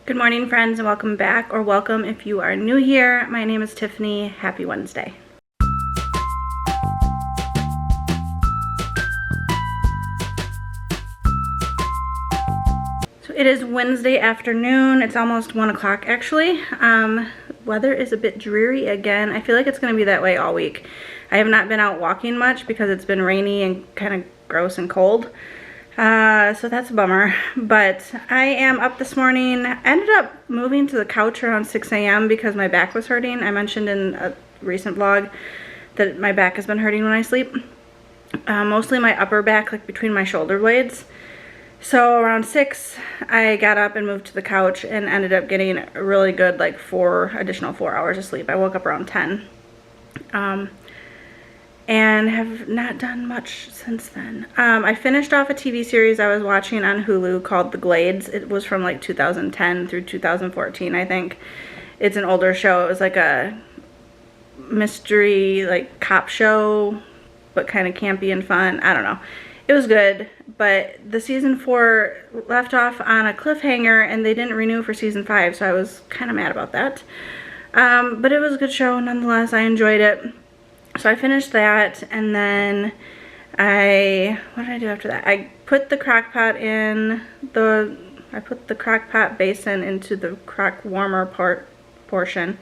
Good morning, friends, and welcome back, or welcome if you are new here. My name is Tiffany. Happy Wednesday. So it is Wednesday afternoon. It's almost 1 o'clock actually. Weather is a bit dreary again. I feel like it's going to be that way all week. I have not been out walking much because it's been rainy and kind of gross and cold. So that's a bummer, but I am up this morning. I ended up moving to the couch around 6 a.m. because my back was hurting. I mentioned in a recent vlog that my back has been hurting when I sleep. Mostly my upper back, like between my shoulder blades. So around 6, I got up and moved to the couch and ended up getting a really good, like, additional 4 hours of sleep. I woke up around 10. And have not done much since then. I finished off a TV series I was watching on Hulu called The Glades. It was from like 2010 through 2014, I think. It's an older show. It was like a mystery, like, cop show, but kind of campy and fun. I don't know. It was good, but the season 4 left off on a cliffhanger and they didn't renew for season 5, so I was kind of mad about that. But it was a good show nonetheless. I enjoyed it. So I finished that, and then what did I do after that? I put the crock pot basin into the crock warmer portion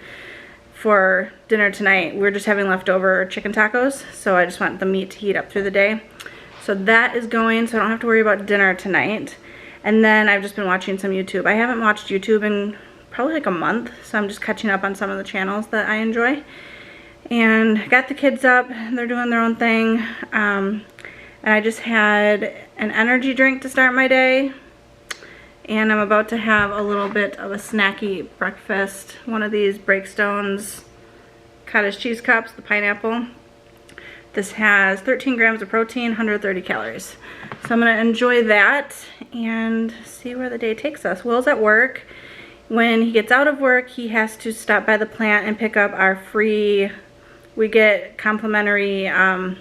for dinner tonight. We're just having leftover chicken tacos, so I just want the meat to heat up through the day. So that is going, so I don't have to worry about dinner tonight. And then I've just been watching some YouTube. I haven't watched YouTube in probably like a month, so I'm just catching up on some of the channels that I enjoy. And got the kids up, they're doing their own thing. And I just had an energy drink to start my day. And I'm about to have a little bit of a snacky breakfast. One of these Breakstones cottage cheese cups, the pineapple. This has 13 grams of protein, 130 calories. So I'm gonna enjoy that and see where the day takes us. Will's at work. When he gets out of work, he has to stop by the plant and pick up our free, we get complimentary, how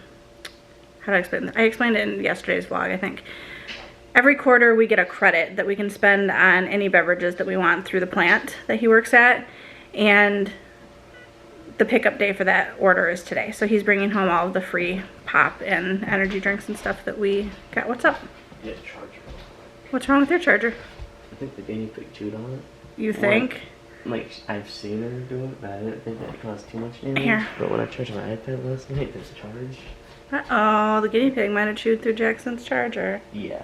do I explain that? I explained it in yesterday's vlog, I think. Every quarter we get a credit that we can spend on any beverages that we want through the plant that he works at. And the pickup day for that order is today. So he's bringing home all of the free pop and energy drinks and stuff that we got. What's up? Yeah, charger. What's wrong with your charger? I think the guinea pig chewed on it. You think? Like, I've seen her do it, but I didn't think that it caused too much damage. Here. But when I charged my iPad last night, there's a charge. Uh-oh, the guinea pig might have chewed through Jackson's charger. Yeah.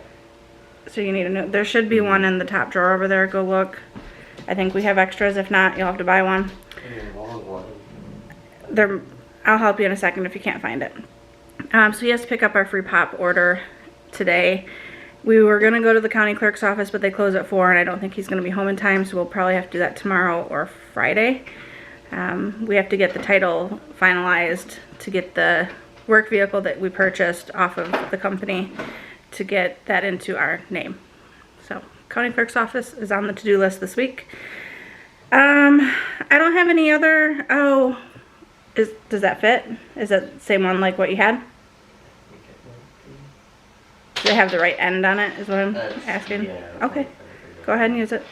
So you need a new, there should be one in the top drawer over there. Go look. I think we have extras. If not, you'll have to buy one. I'll help you in a second if you can't find it. So he has to pick up our free pop order today. We were going to go to the county clerk's office, but they close at 4, and I don't think he's going to be home in time, so we'll probably have to do that tomorrow or Friday. We have to get the title finalized to get the work vehicle that we purchased off of the company to get that into our name. So county clerk's office is on the to-do list this week. I don't have any other, does that fit? Is that the same one like what you had? Do they have the right end on it is what I'm asking? Yeah. Okay, go ahead and use it.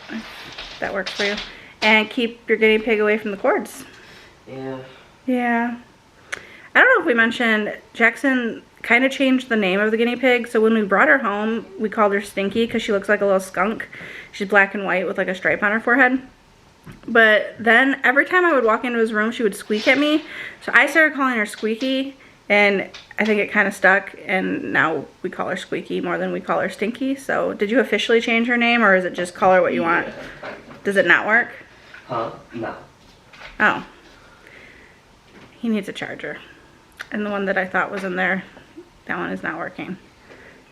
That works for you. And keep your guinea pig away from the cords. Yeah. Yeah. I don't know if we mentioned, Jackson kind of changed the name of the guinea pig. So when we brought her home, we called her Stinky because she looks like a little skunk. She's black and white with like a stripe on her forehead. But then every time I would walk into his room, she would squeak at me. So I started calling her Squeaky, and I think it kind of stuck, and now we call her Squeaky more than we call her Stinky. So did you officially change her name, or is it just call her what you want? Does it not work? Huh? No. Oh. He needs a charger. And the one that I thought was in there, that one is not working.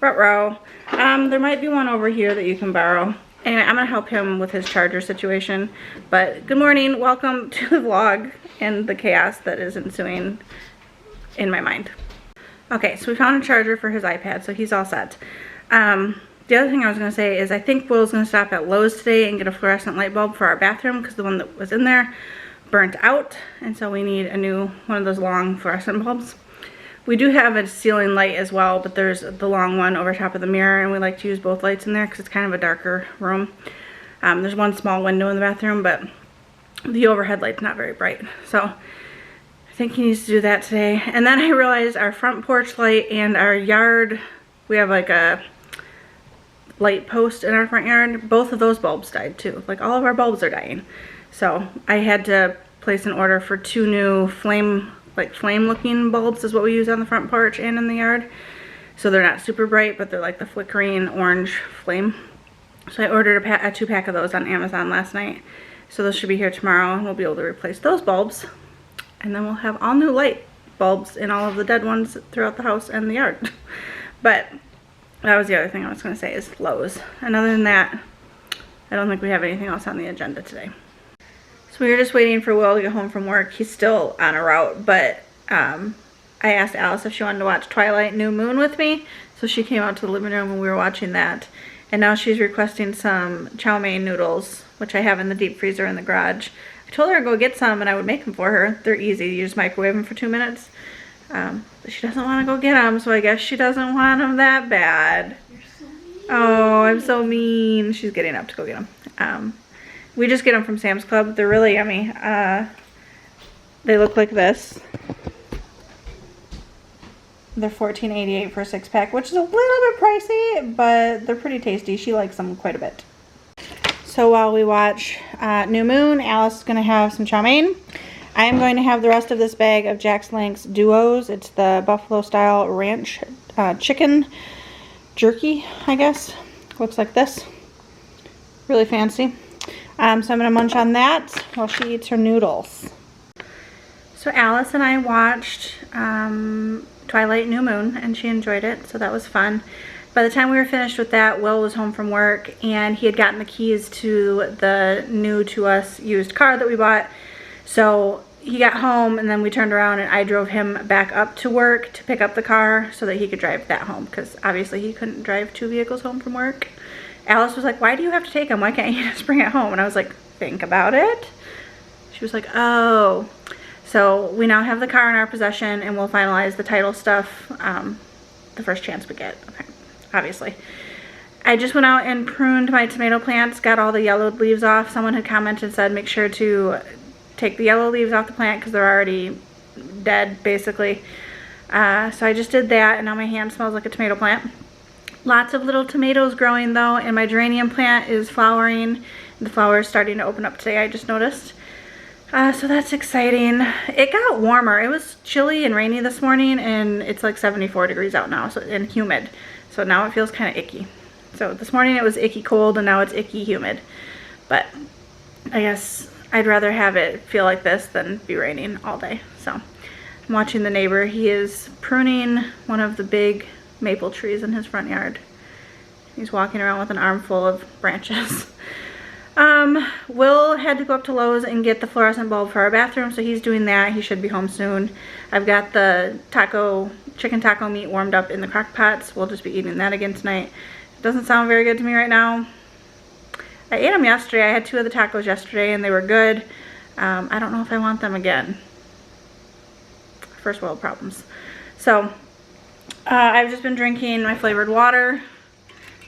Ruh-roh. There might be one over here that you can borrow. Anyway, I'm going to help him with his charger situation. But good morning. Welcome to the vlog and the chaos that is ensuing in my mind. Okay, so we found a charger for his iPad, so he's all set. The other thing I was going to say is I think Will's going to stop at Lowe's today and get a fluorescent light bulb for our bathroom because the one that was in there burnt out, and so we need a new one of those long fluorescent bulbs. We do have a ceiling light as well, but there's the long one over top of the mirror, and we like to use both lights in there because it's kind of a darker room. There's one small window in the bathroom, but the overhead light's not very bright. So I think he needs to do that today. And then I realized our front porch light and our yard, we have like a light post in our front yard. Both of those bulbs died too. Like all of our bulbs are dying. So I had to place an order for 2 new flame looking bulbs is what we use on the front porch and in the yard. So they're not super bright, but they're like the flickering orange flame. So I ordered a 2-pack of those on Amazon last night. So those should be here tomorrow, and we'll be able to replace those bulbs. And then we'll have all new light bulbs in all of the dead ones throughout the house and the yard. But that was the other thing I was going to say is Lowe's. And other than that, I don't think we have anything else on the agenda today. So we were just waiting for Will to get home from work. He's still on a route, but I asked Alice if she wanted to watch Twilight New Moon with me. So she came out to the living room and we were watching that. And now she's requesting some chow mein noodles, which I have in the deep freezer in the garage. I told her to go get some and I would make them for her. They're easy. You just microwave them for 2 minutes. But she doesn't want to go get them, so I guess she doesn't want them that bad. You're so mean. Oh, I'm so mean. She's getting up to go get them. We just get them from Sam's Club. They're really yummy. They look like this. They're $14.88 for a 6-pack, which is a little bit pricey, but they're pretty tasty. She likes them quite a bit. So while we watch New Moon, Alice is going to have some chow mein. I am going to have the rest of this bag of Jack's Link's Duos. It's the Buffalo Style Ranch Chicken Jerky, I guess. Looks like this. Really fancy. So I'm going to munch on that while she eats her noodles. So Alice and I watched Twilight New Moon, and she enjoyed it, so that was fun. By the time we were finished with that, Will was home from work, and he had gotten the keys to the new to us used car that we bought. So he got home, and then we turned around and I drove him back up to work to pick up the car so that he could drive that home, because obviously he couldn't drive 2 vehicles home from work. Alice was like, why do you have to take him? Why can't you just bring it home? And I was like, think about it. She was like, oh. So we now have the car in our possession, and we'll finalize the title stuff the first chance we get, okay, obviously. I just went out and pruned my tomato plants, got all the yellowed leaves off. Someone had commented and said make sure to take the yellow leaves off the plant because they're already dead, basically. So I just did that, and now my hand smells like a tomato plant. Lots of little tomatoes growing though, and my geranium plant is flowering. The flower is starting to open up today, I just noticed. So that's exciting. It got warmer. It was chilly and rainy this morning, and it's like 74 degrees out now, so and humid. So now it feels kind of icky. So this morning it was icky cold, and now it's icky humid. But I guess I'd rather have it feel like this than be raining all day. So I'm watching the neighbor. He is pruning one of the big maple trees in his front yard. He's walking around with an armful of branches. Will had to go up to Lowe's and get the fluorescent bulb for our bathroom, so he's doing that. He should be home soon. I've got the chicken taco meat warmed up in the crock pots. We'll just be eating that again tonight. It doesn't sound very good to me right now. I ate them yesterday. I had 2 of the tacos yesterday and they were good. I don't know if I want them again. First world problems. So I've just been drinking my flavored water.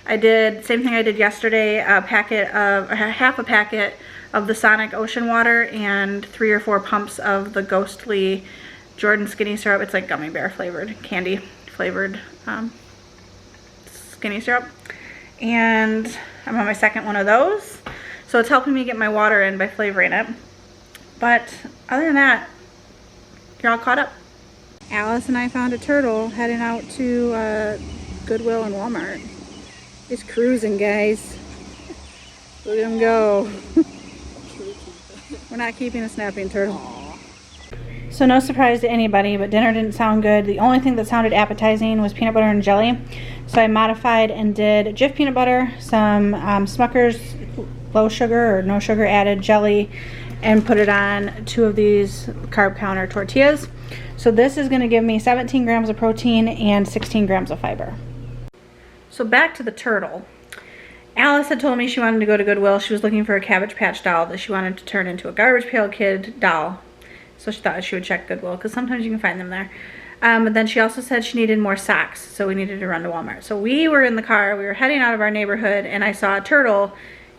I did same thing I did yesterday, half a packet of the Sonic Ocean Water and 3 or 4 pumps of the Ghostly Jordan Skinny Syrup. It's like gummy bear flavored, candy flavored skinny syrup. And I'm on my second one of those. So it's helping me get my water in by flavoring it. But other than that, you're all caught up. Alice and I found a turtle heading out to Goodwill and Walmart. He's cruising, guys. Look at him go. We're not keeping a snapping turtle. So no surprise to anybody, but dinner didn't sound good. The only thing that sounded appetizing was peanut butter and jelly. So I modified and did Jif peanut butter, some Smucker's low sugar or no sugar added jelly, and put it on 2 of these carb counter tortillas. So this is going to give me 17 grams of protein and 16 grams of fiber. So back to the turtle. Alice had told me she wanted to go to Goodwill. She was looking for a Cabbage Patch doll that she wanted to turn into a Garbage Pail Kid doll. So she thought she would check Goodwill because sometimes you can find them there. But then she also said she needed more socks, so we needed to run to Walmart. So we were in the car, we were heading out of our neighborhood, and I saw a turtle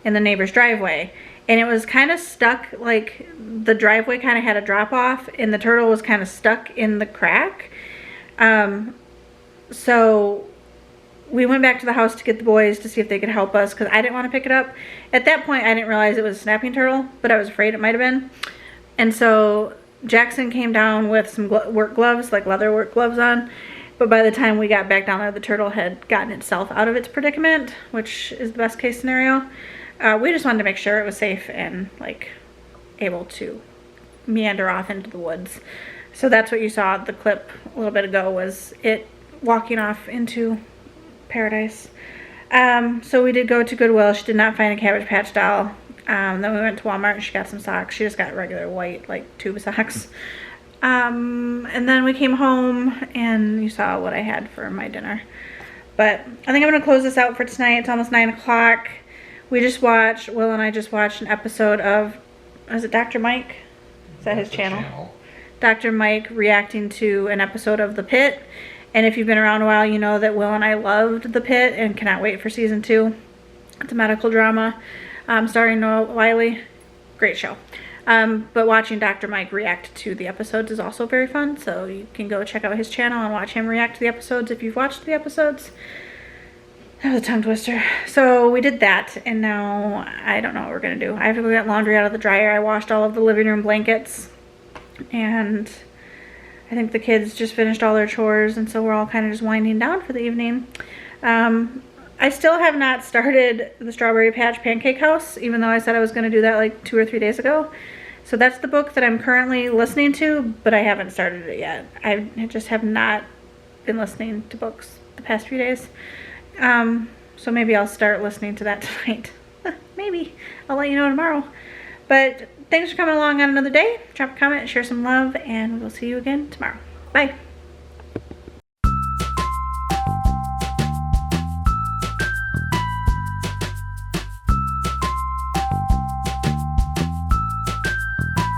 in the neighbor's driveway. And it was kind of stuck, like the driveway kind of had a drop off and the turtle was kind of stuck in the crack. So we went back to the house to get the boys to see if they could help us because I didn't want to pick it up. At that point, I didn't realize it was a snapping turtle, but I was afraid it might have been. And so Jackson came down with some work gloves, like leather work gloves on. But by the time we got back down there, the turtle had gotten itself out of its predicament, which is the best case scenario. We just wanted to make sure it was safe and like able to meander off into the woods. So that's what you saw the clip a little bit ago, was it walking off into paradise. So we did go to Goodwill. She did not find a Cabbage Patch doll. Then we went to Walmart and she got some socks. She just got regular white, like, tube socks. And then we came home and you saw what I had for my dinner. But I think I'm going to close this out for tonight. It's almost 9 o'clock. Will and I just watched an episode of, is it Dr. Mike? Is that his channel? Dr. Mike reacting to an episode of The Pit. And if you've been around a while, you know that Will and I loved The Pit and cannot wait for season 2. It's a medical drama starring Noah Wiley. Great show. But watching Dr. Mike react to the episodes is also very fun. So you can go check out his channel and watch him react to the episodes if you've watched the episodes. That was a tongue twister. So we did that, and now I don't know what we're going to do. I have to go get laundry out of the dryer. I washed all of the living room blankets, and I think the kids just finished all their chores, and so we're all kind of just winding down for the evening. I still have not started the Strawberry Patch Pancake House, even though I said I was going to do that like 2 or 3 days ago. So that's the book that I'm currently listening to, but I haven't started it yet. I just have not been listening to books the past few days. So maybe I'll start listening to that tonight. Maybe. I'll let you know tomorrow. But thanks for coming along on another day. Drop a comment, share some love, and we'll see you again tomorrow. Bye.